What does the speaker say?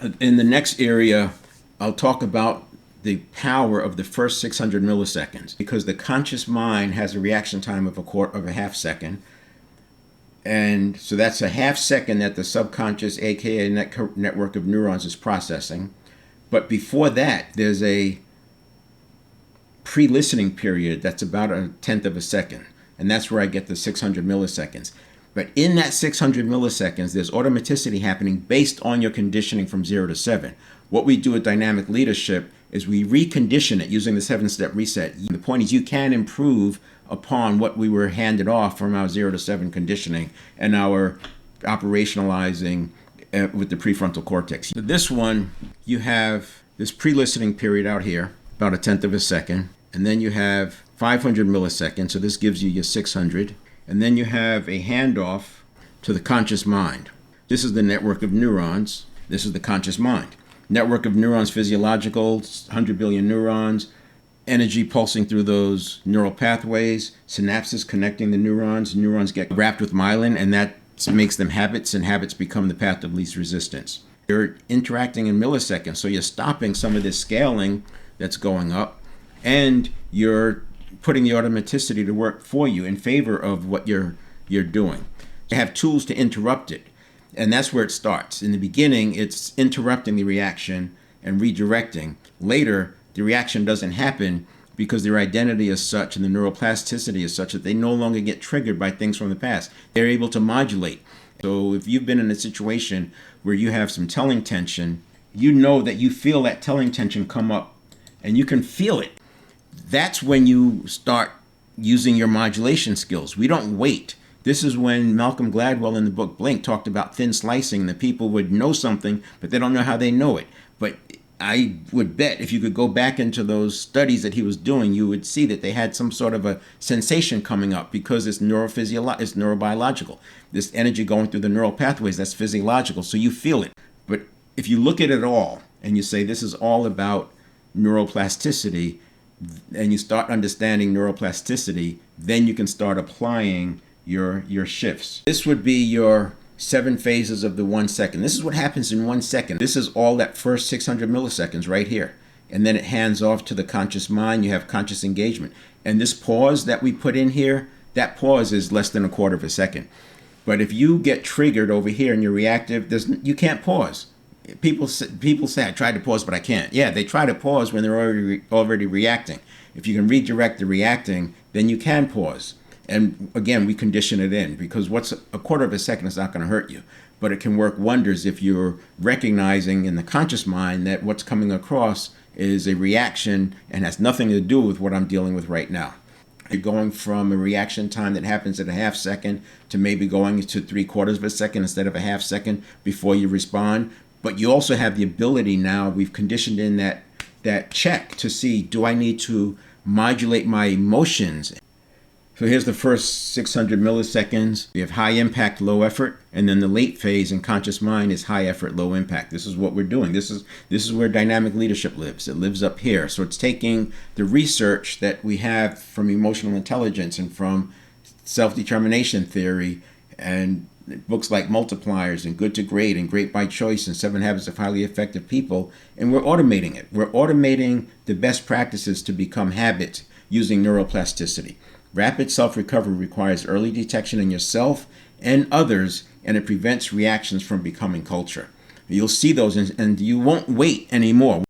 In the next area, I'll talk about the power of the first 600 milliseconds, because the conscious mind has a reaction time of a half second. And so that's a half second that the subconscious, aka network of neurons, is processing. But before that, there's a pre-listening period that's about 1/10 of a second. And that's where I get the 600 milliseconds. But in that 600 milliseconds, there's automaticity happening based on your conditioning from 0 to 7. What we do with dynamic leadership is we recondition it using the 7-step reset. The point is you can improve upon what we were handed off from our 0 to 7 conditioning and our operationalizing with the prefrontal cortex. So this one, you have this pre-listening period out here, about 1/10 of a second. And then you have 500 milliseconds, so this gives you your 600. And then you have a handoff to the conscious mind. This is the network of neurons. This is the conscious mind. Network of neurons, physiological, 100 billion neurons, energy pulsing through those neural pathways, synapses connecting the neurons. Neurons get wrapped with myelin, and that makes them habits, and habits become the path of least resistance. You're interacting in milliseconds, so you're stopping some of this scaling that's going up, and you're putting the automaticity to work for you in favor of what you're doing. You have tools to interrupt it, and that's where it starts. In the beginning, it's interrupting the reaction and redirecting. Later, the reaction doesn't happen because their identity is such and the neuroplasticity is such that they no longer get triggered by things from the past. They're able to modulate. So if you've been in a situation where you have some telling tension, you know that you feel that telling tension come up and you can feel it. That's when you start using your modulation skills. We don't wait. This is when Malcolm Gladwell in the book Blink talked about thin slicing. The people would know something, but they don't know how they know it. But I would bet if you could go back into those studies that he was doing, you would see that they had some sort of a sensation coming up because it's it's neurobiological. This energy going through the neural pathways, that's physiological, so you feel it. But if you look at it all and you say this is all about neuroplasticity, and you start understanding neuroplasticity, then you can start applying your shifts. This would be your 7 phases of the 1 second. This is what happens in 1 second. This is all that first 600 milliseconds right here. And then it hands off to the conscious mind. You have conscious engagement. And this pause that we put in here, that pause is less than 1/4 of a second. But if you get triggered over here and you're reactive, you can't pause. People say, I tried to pause, but I can't. Yeah, they try to pause when they're already reacting. If you can redirect the reacting, then you can pause. And again, we condition it in, because what's 1/4 of a second is not going to hurt you. But it can work wonders if you're recognizing in the conscious mind that what's coming across is a reaction and has nothing to do with what I'm dealing with right now. You're going from a reaction time that happens at a half second to maybe going to 3/4 of a second instead of a half second before you respond. But you also have the ability now, we've conditioned in that check to see, do I need to modulate my emotions? So here's the first 600 milliseconds. We have high impact, low effort. And then the late phase in conscious mind is high effort, low impact. This is what we're doing. This is where dynamic leadership lives. It lives up here. So it's taking the research that we have from emotional intelligence and from self-determination theory and books like Multipliers and Good to Great and Great by Choice and 7 Habits of Highly Effective People, and we're automating it. We're automating the best practices to become habits using neuroplasticity. Rapid self-recovery requires early detection in yourself and others, and it prevents reactions from becoming culture. You'll see those, and you won't wait anymore.